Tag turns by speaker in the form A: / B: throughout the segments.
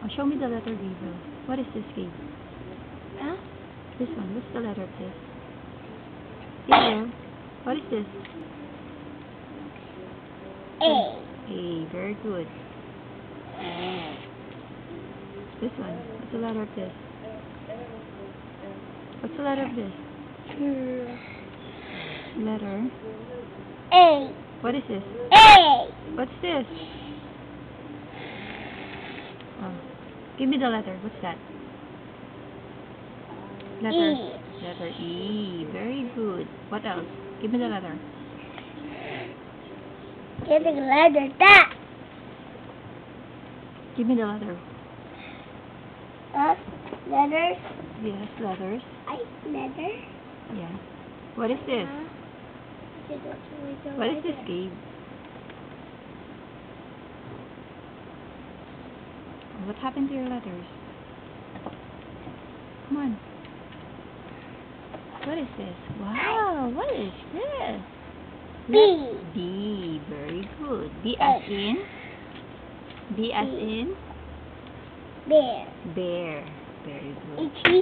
A: Oh, show me the letter, Gabriel. What is this, Gabe?
B: Huh?
A: This one. What's the letter of this? Gabriel, what is this?
B: A.
A: A. Very good. This one. What's the letter of this? What's the letter of this? Letter.
B: A.
A: What is this?
B: A.
A: What's this? Oh. Give me the letter. What's that? Letter.
B: E.
A: Letter E. Very good. What else? Give me the letter.
B: Get the letter that.
A: Give me the letter.
B: Letters.
A: Yes, letters.
B: Letter.
A: Yeah. What is this? What is this, Gabe? What happened to your letters? Come on. What is this? Wow, what is this?
B: B.
A: B. Very good. B as in? B as in?
B: Bear.
A: Bear. Very good.
B: Itchy.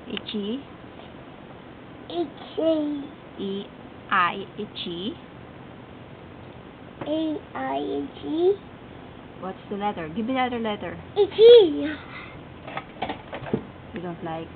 A: Itchy.
B: Itchy.
A: E-I. Itchy.
B: A-I-N-G.
A: What's the letter? Give me the other letter.
B: Itchy.
A: You don't like?